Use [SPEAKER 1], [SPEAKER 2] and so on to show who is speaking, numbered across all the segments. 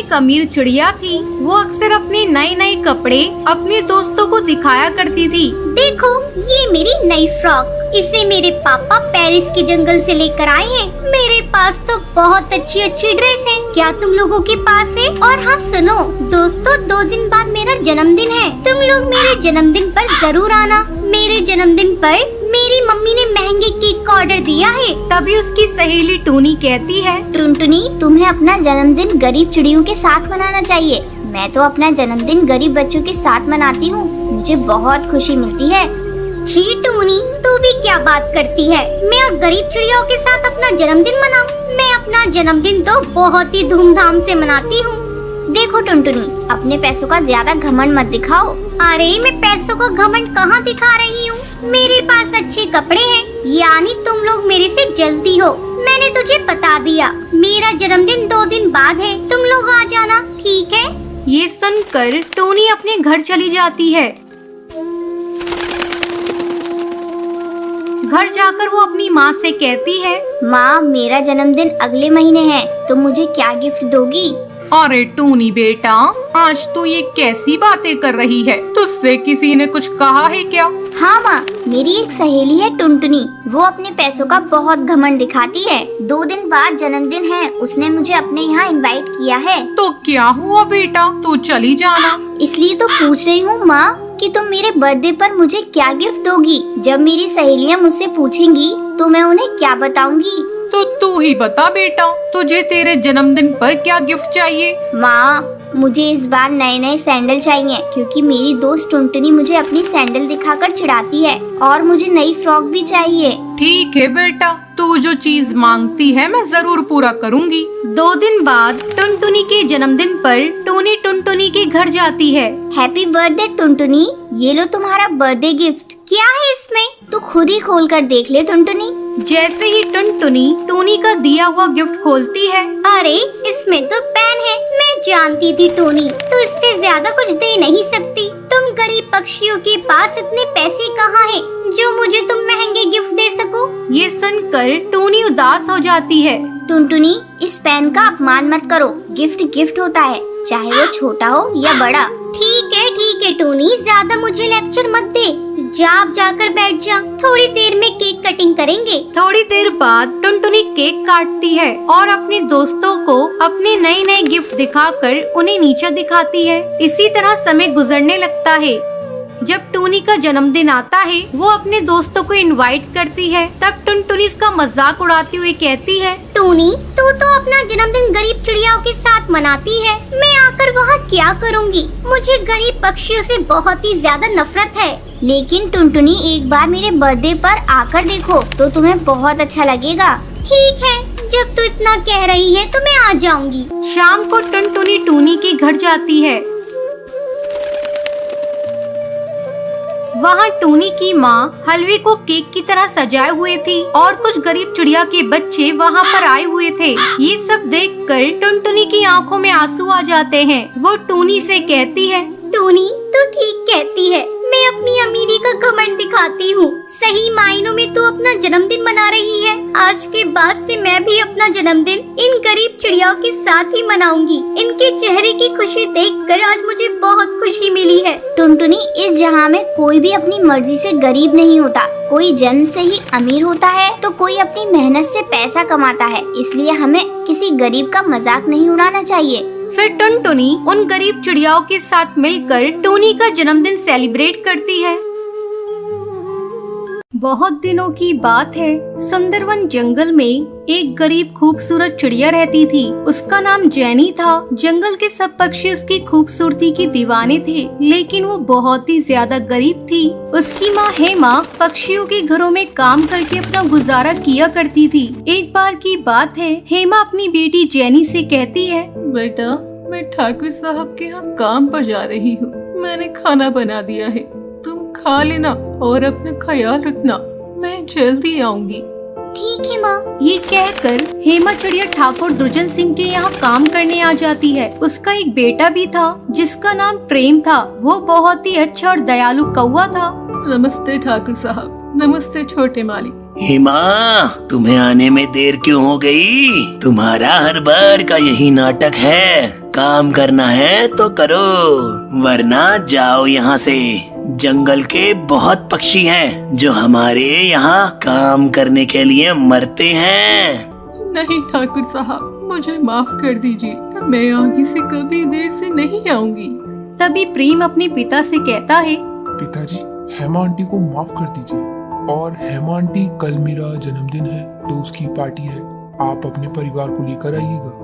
[SPEAKER 1] एक अमीर चिड़िया थी। वो अक्सर अपने नए नए कपड़े अपने दोस्तों को दिखाया करती थी।
[SPEAKER 2] देखो, ये मेरी नई फ्रॉक, इसे मेरे पापा पेरिस के जंगल से लेकर आए हैं। मेरे पास तो बहुत अच्छी अच्छी ड्रेस है, क्या तुम लोगों के पास है? और हाँ सुनो दोस्तों, 2 दिन बाद मेरा जन्मदिन है, तुम लोग मेरे जन्मदिन पर जरूर आना। मेरे जन्मदिन पर मेरी मम्मी ने महंगे केक का ऑर्डर दिया है।
[SPEAKER 1] तभी उसकी सहेली टूनी कहती है,
[SPEAKER 2] टुनटुनी, तुम्हें अपना जन्मदिन गरीब चिड़ियों के साथ मनाना चाहिए। मैं तो अपना जन्मदिन गरीब बच्चों के साथ मनाती हूँ, मुझे बहुत खुशी मिलती है। छी टूनी, तू भी क्या बात करती है? मैं और गरीब चिड़ियों के साथ अपना जन्मदिन मनाऊं? मैं अपना जन्मदिन तो बहुत ही धूमधाम से मनाती हूँ। देखो टुनटुनी, अपने पैसों का ज्यादा घमंड मत दिखाओ। अरे मैं पैसों का घमंड कहाँ दिखा रही हूँ? मेरे पास अच्छे कपड़े हैं, यानी तुम लोग मेरे से जलती हो। मैंने तुझे बता दिया, मेरा जन्मदिन 2 दिन बाद है, तुम लोग आ जाना, ठीक है?
[SPEAKER 1] ये सुनकर टोनी अपने घर चली जाती है। घर जाकर वो अपनी माँ से कहती है,
[SPEAKER 2] माँ, मेरा जन्मदिन अगले महीने है, तुम मुझे क्या गिफ्ट दोगी?
[SPEAKER 1] अरे टूनी बेटा, आज तू ये कैसी बातें कर रही है? तुझसे किसी ने कुछ कहा है क्या?
[SPEAKER 2] हाँ माँ, मेरी एक सहेली है टुनटुनी, वो अपने पैसों का बहुत घमंड दिखाती है। 2 दिन बाद जन्मदिन है, उसने मुझे अपने यहाँ इनवाइट किया है।
[SPEAKER 1] तो क्या हुआ बेटा, तू चली जाना।
[SPEAKER 2] इसलिए तो पूछ रही हूँ माँ कि तुम मेरे बर्थडे पर मुझे क्या गिफ्ट दोगी? जब मेरी सहेलियाँ मुझसे पूछेंगी तो मैं उन्हें क्या बताऊंगी?
[SPEAKER 1] तो तू ही बता बेटा, तुझे तेरे जन्मदिन पर क्या गिफ्ट चाहिए?
[SPEAKER 2] माँ, मुझे इस बार नए नए सैंडल चाहिए, क्योंकि मेरी दोस्त टुनटुनी मुझे अपनी सैंडल दिखाकर चिढ़ाती है, और मुझे नई फ्रॉक भी चाहिए।
[SPEAKER 1] ठीक है बेटा, तू जो चीज मांगती है मैं जरूर पूरा करूंगी। 2 दिन बाद टुनटुनी के जन्मदिन पर टोनी टुनटुनी के घर जाती है।
[SPEAKER 2] हैप्पी बर्थडे टुनटुनी, ये लो तुम्हारा बर्थडे गिफ्ट। क्या है इसमें? तू खुद ही खोल कर देख ले टुनटुनी।
[SPEAKER 1] जैसे ही टुनटुनी टोनी का दिया हुआ गिफ्ट खोलती है,
[SPEAKER 2] अरे इसमें तो पेन है। मैं जानती थी टोनी, तो इससे ज्यादा कुछ दे नहीं सकती। तुम गरीब पक्षियों के पास इतने पैसे कहाँ हैं जो मुझे तुम महंगे गिफ्ट दे सको?
[SPEAKER 1] ये सुनकर टोनी उदास हो जाती है।
[SPEAKER 2] टुनटुनी, इस पेन का अपमान मत करो, गिफ्ट गिफ्ट होता है, चाहे वो छोटा हो या बड़ा। ठीक है टोनी, ज्यादा मुझे लेक्चर मत दे, जा आप जाकर बैठ जा, थोड़ी देर में केक कटिंग करेंगे।
[SPEAKER 1] थोड़ी देर बाद टुनटुनी केक काटती है और अपने दोस्तों को अपने नए नए गिफ्ट दिखाकर उन्हें नीचे दिखाती है। इसी तरह समय गुजरने लगता है। जब टूनी का जन्मदिन आता है, वो अपने दोस्तों को इनवाइट करती है। तब टुनटुनी इसका मजाक उड़ाते हुए कहती है,
[SPEAKER 2] टूनी, तू तो अपना जन्मदिन गरीब चिड़ियाओं के साथ मनाती है, मैं आकर वहाँ क्या करूँगी? मुझे गरीब पक्षियों से बहुत ही ज्यादा नफरत है। लेकिन टुनटुनी, एक बार मेरे बर्थडे पर आकर देखो तो तुम्हें बहुत अच्छा लगेगा। ठीक है, जब तू इतना कह रही है तो मैं आ जाऊंगी।
[SPEAKER 1] शाम को टुनटुनी टूनी के घर जाती है। वहाँ टूनी की माँ हलवे को केक की तरह सजाए हुए थी और कुछ गरीब चिड़िया के बच्चे वहाँ पर आए हुए थे। ये सब देखकर टुनटुनी की आंखों में आंसू आ जाते हैं। वो टूनी से कहती है,
[SPEAKER 2] टूनी, तू ठीक कहती है, मैं अपनी अमीरी का घमंड दिखाती हूँ। सही मायनों में तू अपना जन्मदिन मना रही है। आज के बाद से मैं भी अपना जन्मदिन इन गरीब चिड़ियाओं के साथ ही मनाऊंगी। इनके चेहरे की खुशी देखकर आज मुझे बहुत खुशी मिली है। टुनटुनी, इस जहाँ में कोई भी अपनी मर्जी से गरीब नहीं होता, कोई जन्म से ही अमीर होता है तो कोई अपनी मेहनत से पैसा कमाता है। इसलिए हमें किसी गरीब का मजाक नहीं उड़ाना चाहिए।
[SPEAKER 1] फिर टुनटुनी उन गरीब चिड़ियाओं के साथ मिलकर टूनी का जन्मदिन सेलिब्रेट करती है। बहुत दिनों की बात है, सुंदरवन जंगल में एक गरीब खूबसूरत चिड़िया रहती थी। उसका नाम जैनी था। जंगल के सब पक्षी उसकी खूबसूरती के दीवाने थे, लेकिन वो बहुत ही ज्यादा गरीब थी। उसकी माँ हेमा पक्षियों के घरों में काम करके अपना गुजारा किया करती थी। एक बार की बात है, हेमा अपनी बेटी जैनी से कहती है,
[SPEAKER 3] बेटा, मैं ठाकुर साहब के यहाँ काम पर जा रही हूँ, मैंने खाना बना दिया है, तुम खा लेना और अपना ख्याल रखना, मैं जल्दी आऊंगी।
[SPEAKER 2] ठीक है माँ।
[SPEAKER 1] ये कहकर हेमा चिड़िया ठाकुर दुर्जन सिंह के यहाँ काम करने आ जाती है। उसका एक बेटा भी था जिसका नाम प्रेम था। वो बहुत ही अच्छा और दयालु कौवा था।
[SPEAKER 3] नमस्ते ठाकुर साहब। नमस्ते छोटे मालिक।
[SPEAKER 4] हेमा, तुम्हें आने में देर क्यों हो गई? तुम्हारा हर बार का यही नाटक है। काम करना है तो करो, वरना जाओ यहाँ से। जंगल के बहुत पक्षी हैं जो हमारे यहाँ काम करने के लिए मरते हैं।
[SPEAKER 3] नहीं ठाकुर साहब, मुझे माफ कर दीजिए, मैं आगे से कभी देर से नहीं आऊंगी।
[SPEAKER 1] तभी प्रेम अपने पिता से कहता है,
[SPEAKER 5] पिताजी, हेमा आंटी को माफ कर दीजिए। और हेमा आंटी, कल मेरा जन्मदिन है तो उसकी पार्टी है, आप अपने परिवार को लेकर आइएगा।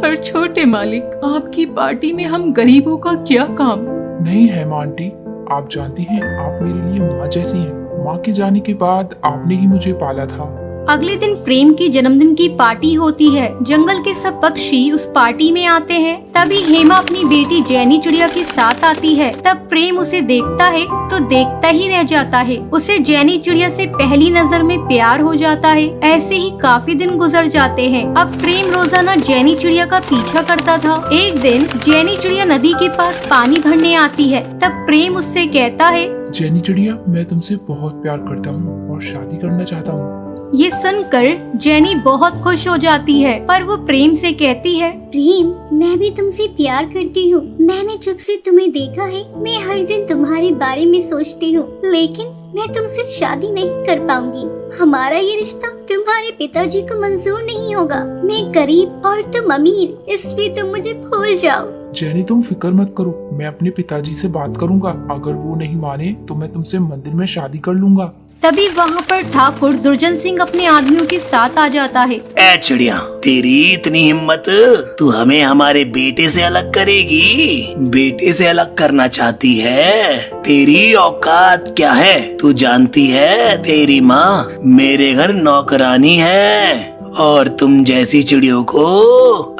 [SPEAKER 3] पर छोटे मालिक, आपकी पार्टी में हम गरीबों का क्या काम?
[SPEAKER 5] नहीं हेमा आंटी, आप जानती हैं आप मेरे लिए माँ जैसी हैं। माँ के जाने के बाद आपने ही मुझे पाला था।
[SPEAKER 1] अगले दिन प्रेम की जन्मदिन की पार्टी होती है। जंगल के सब पक्षी उस पार्टी में आते हैं। तभी हेमा अपनी बेटी जैनी चिड़िया के साथ आती है। तब प्रेम उसे देखता है तो देखता ही रह जाता है। उसे जैनी चिड़िया से पहली नजर में प्यार हो जाता है। ऐसे ही काफी दिन गुजर जाते हैं। अब प्रेम रोजाना जैनी चिड़िया का पीछा करता था। एक दिन जैनी चिड़िया नदी के पास पानी भरने आती है। तब प्रेम उससे कहता है,
[SPEAKER 5] जैनी चिड़िया, मैं तुमसे बहुत प्यार करता हूँ और शादी करना चाहता हूँ।
[SPEAKER 1] ये सुनकर जैनी बहुत खुश हो जाती है, पर वो प्रेम से कहती है,
[SPEAKER 2] प्रेम, मैं भी तुमसे प्यार करती हूँ। मैंने जब से तुम्हें देखा है, मैं हर दिन तुम्हारे बारे में सोचती हूँ, लेकिन मैं तुमसे शादी नहीं कर पाऊंगी। हमारा ये रिश्ता तुम्हारे पिताजी को मंजूर नहीं होगा। मैं गरीब और तुम अमीर, इसलिए तुम मुझे भूल जाओ।
[SPEAKER 5] जैनी, तुम फिक्र मत करो, मैं अपने पिताजी से बात करूंगा। अगर वो नहीं माने तो मैं तुमसे मंदिर में शादी कर लूंगा।
[SPEAKER 1] तभी वहाँ पर ठाकुर दुर्जन सिंह अपने आदमियों के साथ आ जाता है।
[SPEAKER 4] ए चिड़िया, तेरी इतनी हिम्मत, तू हमें हमारे बेटे से अलग करेगी? बेटे से अलग करना चाहती है? तेरी औकात क्या है? तू जानती है तेरी माँ मेरे घर नौकरानी है और तुम जैसी चिड़ियों को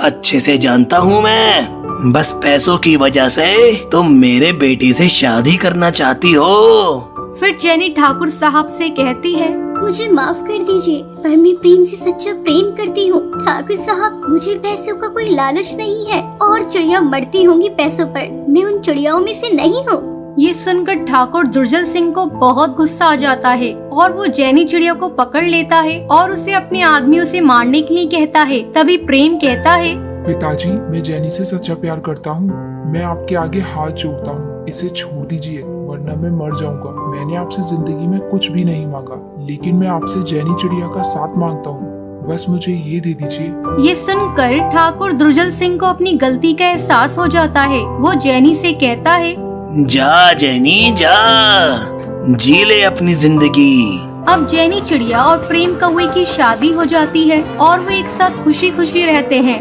[SPEAKER 4] अच्छे से जानता हूँ मैं। बस पैसों की वजह से तुम मेरे बेटे से शादी करना चाहती हो।
[SPEAKER 1] फिर जैनी ठाकुर साहब से कहती है,
[SPEAKER 2] मुझे माफ कर दीजिए, पर मैं प्रेम से सच्चा प्रेम करती हूँ। ठाकुर साहब, मुझे पैसों का कोई लालच नहीं है और चिड़िया मरती होंगी पैसों पर, मैं उन चिड़ियाओं में से नहीं हूँ।
[SPEAKER 1] ये सुनकर ठाकुर दुर्जन सिंह को बहुत गुस्सा आ जाता है और वो जैनी चिड़िया को पकड़ लेता है और उसे अपने आदमियों से मारने के लिए कहता है। तभी प्रेम कहता है,
[SPEAKER 5] पिताजी, मैं जैनी से सच्चा प्यार करता हूँ। मैं आपके आगे हाथ जोड़ता हूँ, इसे छोड़ दीजिए वरना मैं मर जाऊंगा। मैंने आपसे जिंदगी में कुछ भी नहीं मांगा, लेकिन मैं आपसे जैनी चिड़िया का साथ मांगता हूँ। बस मुझे ये दे दीजिए।
[SPEAKER 1] ये सुनकर ठाकुर दुर्जन सिंह को अपनी गलती का एहसास हो जाता है। वो जैनी से कहता है,
[SPEAKER 4] जा जैनी जा, जी ले अपनी जिंदगी।
[SPEAKER 1] अब जैनी चिड़िया और प्रेम कौवे की शादी हो जाती है और वे एक साथ खुशी खुशी रहते हैं।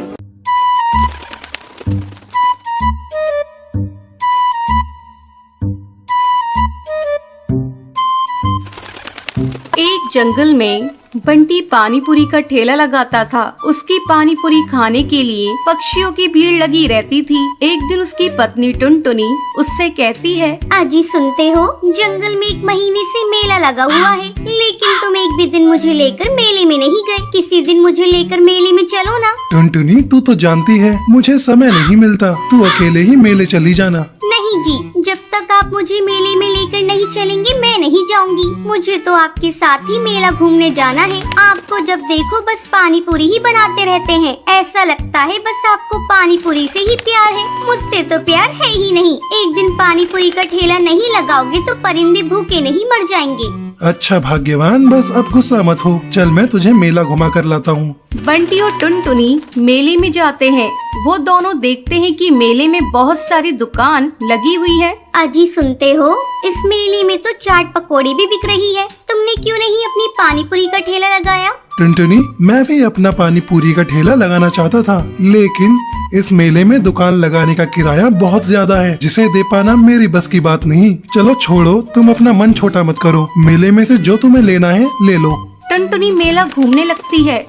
[SPEAKER 1] एक जंगल में बंटी पानी पूरी का ठेला लगाता था। उसकी पानी पूरी खाने के लिए पक्षियों की भीड़ लगी रहती थी। एक दिन उसकी पत्नी टुनटुनी उससे कहती है,
[SPEAKER 2] अजी सुनते हो, जंगल में 1 महीने से मेला लगा हुआ है, लेकिन तुम एक भी दिन मुझे लेकर मेले में नहीं गए। किसी दिन मुझे लेकर मेले में चलो ना।
[SPEAKER 6] टुनटुनी, तू तो जानती है मुझे समय नहीं मिलता, तू अकेले ही मेले चली जाना।
[SPEAKER 2] नहीं जी, जब तक आप मुझे मेले में लेकर नहीं चलेंगे मैं नहीं जाऊंगी। मुझे तो आपके साथ ही मेला घूमने जाना है। आपको जब देखो बस पानी पूरी ही बनाते रहते हैं। ऐसा लगता है बस आपको पानी पूरी से ही प्यार है, मुझसे तो प्यार है ही नहीं। एक दिन पानी पूरी का ठेला नहीं लगाओगे तो परिंदे भूखे नहीं मर जाएंगे।
[SPEAKER 6] अच्छा भाग्यवान, बस अब गुस्सा मत हो, चल मैं तुझे मेला घुमा कर लाता हूँ।
[SPEAKER 1] बंटी और टुनटुनी मेले में जाते हैं। वो दोनों देखते हैं कि मेले में बहुत सारी दुकान लगी हुई है।
[SPEAKER 2] अजी सुनते हो, इस मेले में तो चाट पकौड़ी भी बिक रही है। तुमने क्यों नहीं अपनी पानी पूरी का ठेला लगाया?
[SPEAKER 6] टुनटुनी, मैं भी अपना पानी पूरी का ठेला लगाना चाहता था, लेकिन इस मेले में दुकान लगाने का किराया बहुत ज्यादा है, जिसे दे पाना मेरी बस की बात नहीं। चलो छोड़ो, तुम अपना मन छोटा मत करो, मेले में से जो तुम्हें लेना है ले लो।
[SPEAKER 1] टुनटुनी मेला घूमने लगती है।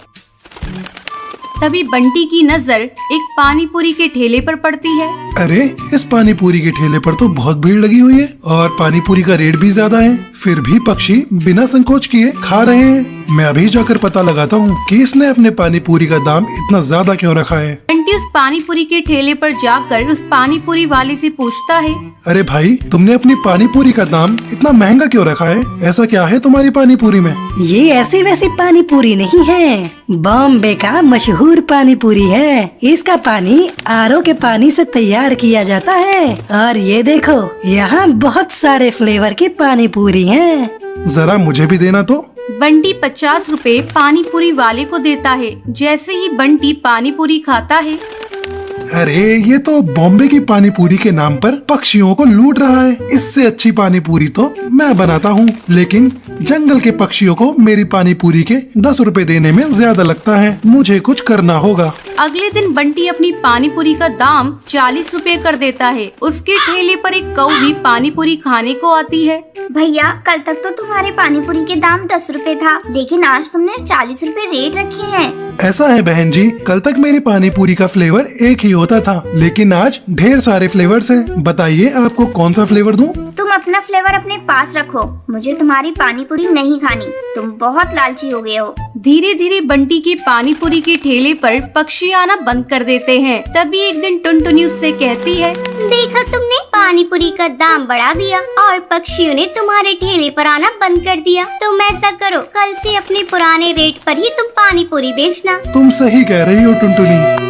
[SPEAKER 1] तभी बंटी की नजर एक पानी पूरी के ठेले पर पड़ती है।
[SPEAKER 6] अरे, इस पानी पूरी के ठेले पर तो बहुत भीड़ लगी हुई है और पानी पूरी का रेट भी ज्यादा है, फिर भी पक्षी बिना संकोच किए खा रहे हैं। मैं अभी जाकर पता लगाता हूँ कि इसने अपने पानी पूरी का दाम इतना ज्यादा क्यों रखा है।
[SPEAKER 1] बंटी उस पानी पूरी के ठेले पर जाकर उस पानी पूरी वाले से पूछता है,
[SPEAKER 6] अरे भाई, तुमने अपनी पानी पूरी का दाम इतना महंगा क्यों रखा है? ऐसा क्या है तुम्हारी पानी पूरी में?
[SPEAKER 7] ये ऐसी वैसी पानी पूरी नहीं है, बॉम्बे का मशहूर पानी पूरी है। इसका पानी आरओ के पानी से तैयार किया जाता है। और ये देखो, यहाँ बहुत सारे फ्लेवर की पानी पूरी हैं।
[SPEAKER 6] जरा मुझे भी देना तो।
[SPEAKER 1] बंटी 50 रुपए पानी पूरी वाले को देता है। जैसे ही बंटी पानी पूरी खाता है,
[SPEAKER 6] अरे ये तो बॉम्बे की पानी पूरी के नाम पर पक्षियों को लूट रहा है। इससे अच्छी पानी पूरी तो मैं बनाता हूँ, लेकिन जंगल के पक्षियों को मेरी पानी पूरी के 10 रुपए देने में ज्यादा लगता है। मुझे कुछ करना होगा।
[SPEAKER 1] अगले दिन बंटी अपनी पानी पूरी का दाम 40 रुपए कर देता है। उसके ठेले पर एक कौवी पानी पूरी खाने को आती है।
[SPEAKER 2] भैया, कल तक तो तुम्हारे पानी पूरी के दाम 10 रुपए था, लेकिन आज तुमने 40 रुपए रेट रखे हैं।
[SPEAKER 6] ऐसा है बहन जी, कल तक मेरी पानी पूरी का फ्लेवर एक ही होता था, लेकिन आज ढेर सारे फ्लेवर्स हैं। बताइए आपको कौन सा फ्लेवर दूं?
[SPEAKER 2] तुम अपना फ्लेवर अपने पास रखो, मुझे तुम्हारी पानी पूरी नहीं खानी। तुम बहुत लालची हो गए हो।
[SPEAKER 1] धीरे धीरे बंटी के पानी पूरी के ठेले पर पक्षी आना बंद कर देते हैं। तभी एक दिन टुनटुनी उससे कहती है,
[SPEAKER 2] देखा तुमने, पानी पूरी का दाम बढ़ा दिया और पक्षियों ने तुम्हारे ठेले पर आना बंद कर दिया। तुम ऐसा करो, कल से अपने पुराने रेट पर ही तुम पानी पूरी बेचना।
[SPEAKER 6] तुम सही कह रही हो टुनटुनी।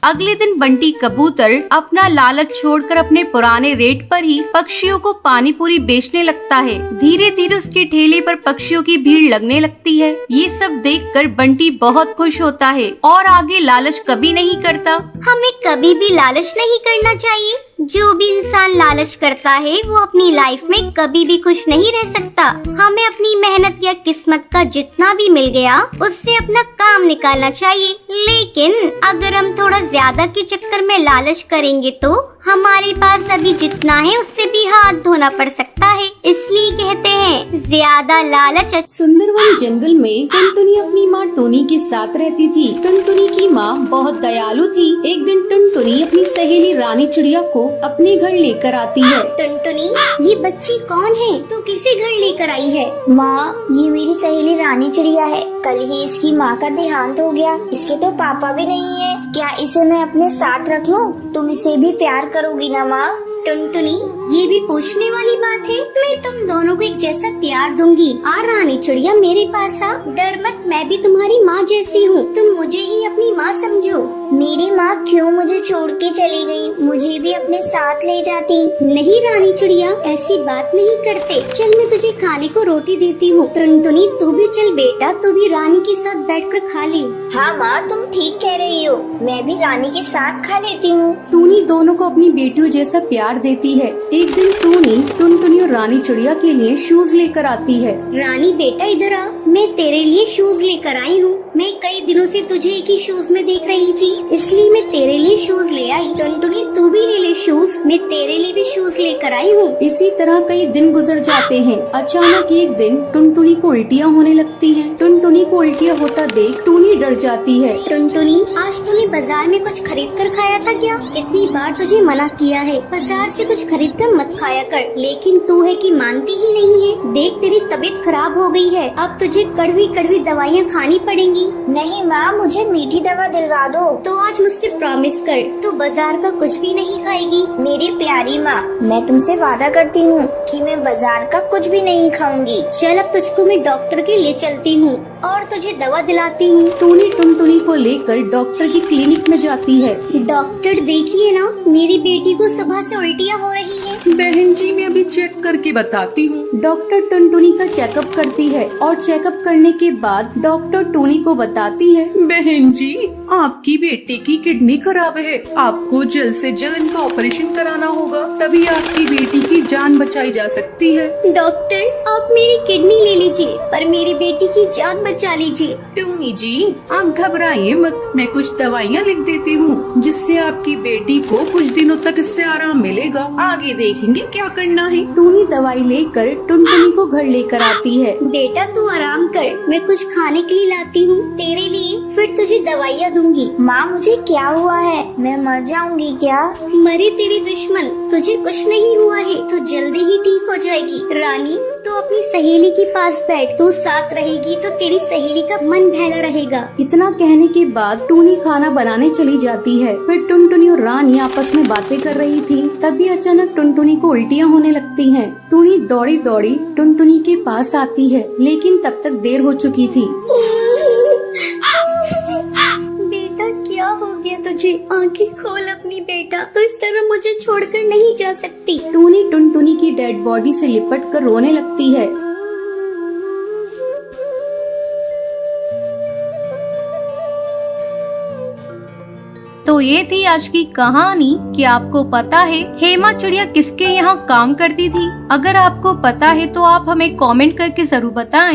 [SPEAKER 1] अगले दिन बंटी कबूतर अपना लालच छोड़कर अपने पुराने रेट पर ही पक्षियों को पानी पूरी बेचने लगता है। धीरे धीरे उसके ठेले पर पक्षियों की भीड़ लगने लगती है। ये सब देखकर बंटी बहुत खुश होता है और आगे लालच कभी नहीं करता।
[SPEAKER 2] हमें कभी भी लालच नहीं करना चाहिए। जो भी इंसान लालच करता है वो अपनी लाइफ में कभी भी खुश नहीं रह सकता। हमें अपनी मेहनत या किस्मत का जितना भी मिल गया उससे अपना काम निकालना चाहिए। लेकिन अगर हम थोड़ा ज्यादा के चक्कर में लालच करेंगे तो हमारे पास अभी जितना है उससे भी हाथ धोना पड़ सकता है। इसलिए कहते हैं, ज्यादा लालच।
[SPEAKER 1] सुंदरवन जंगल में टुनटुनी अपनी माँ टोनी के साथ रहती थी। टुनटुनी की माँ बहुत दयालु थी। एक दिन टुनटुनी अपनी सहेली रानी चिड़िया को अपने घर लेकर आती है।
[SPEAKER 2] टुनटुनी, ये बच्ची कौन है? तू किसे घर लेकर आई है? माँ, ये मेरी सहेली रानी चिड़िया है। कल ही इसकी माँ का देहांत हो गया। इसके तो पापा भी नहीं है। क्या इसे मैं अपने साथ रख लूं? तुम इसे भी प्यार करोगी ना माँ? टुनटुनी, ये भी पूछने वाली बात है। मैं तुम दोनों को एक जैसा प्यार दूंगी। आ रानी चिड़िया, मेरे पास आ। डर मत, मैं भी तुम्हारी माँ जैसी हूँ। तुम मुझे ही अपनी माँ समझो। मेरी माँ क्यों मुझे छोड़ के चली गई? मुझे भी अपने साथ ले जाती। नहीं रानी चिड़िया, ऐसी बात नहीं करते। चल, मैं तुझे खाने को रोटी देती हूँ। टुनटुनी, तू भी चल बेटा, तू भी रानी के साथ बैठकर खा ले। हाँ माँ, तुम ठीक कह रही हो। मैं भी रानी के साथ खा लेती हूँ।
[SPEAKER 1] टूनी दोनों को अपनी बेटियों जैसा प्यार देती है। एक दिन टुनटुनी और रानी चिड़िया के लिए शूज लेकर आती है।
[SPEAKER 2] रानी बेटा, इधर आ। मैं तेरे लिए शूज लेकर आई हूँ। मैं कई दिनों से तुझे एक ही शूज में देख रही थी, इसलिए मैं तेरे लिए शूज ले आई। टुनटुनी, तू भी ले ले शूज। मैं तेरे लिए भी शूज लेकर आई हूँ।
[SPEAKER 1] इसी तरह कई दिन गुजर जाते हैं। अचानक एक दिन टुनटुनी को उल्टियाँ होने लगती हैं। टुनटुनी को उल्टियाँ होता देख टूनी डर जाती है।
[SPEAKER 2] टुनटुनी, आज तूने बाजार में कुछ खरीद कर खाया था क्या? इतनी बार तुझे मना किया है, बाजार से कुछ खरीद कर मत खाया कर, लेकिन तू है कि मानती ही नहीं है। देख, तेरी तबीयत खराब हो गई है। अब तुझे कड़वी कड़वी दवाइयाँ खानी पड़ेंगी। नहीं माँ, मुझे मीठी दवा दिलवा दो। तो आज मुझसे प्रॉमिस कर, तू बाजार का कुछ भी नहीं खाएगी। मेरी प्यारी माँ, मैं तुमसे वादा करती हूँ कि मैं बाजार का कुछ भी नहीं खाऊंगी। चल, अब तुझको मैं डॉक्टर के ले चलती हूँ और तुझे दवा दिलाती हूँ।
[SPEAKER 1] टूनी टुनटुनी को लेकर डॉक्टर की क्लिनिक में जाती है।
[SPEAKER 2] डॉक्टर, देखिए ना, मेरी बेटी को सुबह से उल्टियाँ हो रही है।
[SPEAKER 3] बहन जी, मैं अभी चेक करके बताती हूँ।
[SPEAKER 1] डॉक्टर टुनटुनी का चेकअप करती है और चेकअप करने के बाद डॉक्टर टूनी को बताती है,
[SPEAKER 3] बहन जी, आपकी बेटी की किडनी खराब है। आपको जल्द से जल्द इनका ऑपरेशन कराना होगा, तभी आपकी बेटी की जान बचाई जा सकती है।
[SPEAKER 2] डॉक्टर, आप मेरी किडनी ले लीजिए, पर मेरी बेटी की जान बचा लीजिए।
[SPEAKER 3] टूनी जी, आप घबराइए मत। मैं कुछ दवाइयाँ लिख देती हूँ, जिससे आपकी बेटी को कुछ दिनों तक इससे आराम मिलेगा। आगे देखेंगे क्या करना है।
[SPEAKER 1] टूनी दवाई लेकर टुनटुनी को घर लेकर आती है।
[SPEAKER 2] बेटा, तू आराम कर, मैं कुछ खाने के लिए लाती हूँ तेरे लिए, फिर तुझे दवाइयाँ दूंगी। माँ मुझे क्या हुआ है, मैं मर जाऊंगी क्या? मरे तेरी दुश्मन, तुझे कुछ नहीं हुआ है, तू जल्दी ही ठीक हो जाएगी। रानी तू अपनी सहेली के पास बैठ, तू साथ रहेगी तो तेरी सहेली का मन बहला रहेगा।
[SPEAKER 1] इतना कहने के बाद टूनी खाना बनाने चली जाती है। फिर टुनटुनी और रानी आपस में बातें कर रही थी। तभी अचानक टुनटुनी को उल्टियाँ होने लगती हैं। टूनी दौड़ी दौड़ी टुनटुनी के पास आती है, लेकिन तब तक देर हो चुकी थी।
[SPEAKER 2] बेटा क्या हो गया तुझे? आंखें खोल अपनी बेटा, तो इस तरह मुझे छोड़कर नहीं जा सकती।
[SPEAKER 1] टूनी टुनटुनी की डेड बॉडी से लिपट कर रोने लगती है। तो ये थी आज की कहानी कि आपको पता है हेमा चिड़िया किसके यहाँ काम करती थी? अगर आपको पता है तो आप हमें कमेंट करके जरूर बताएं।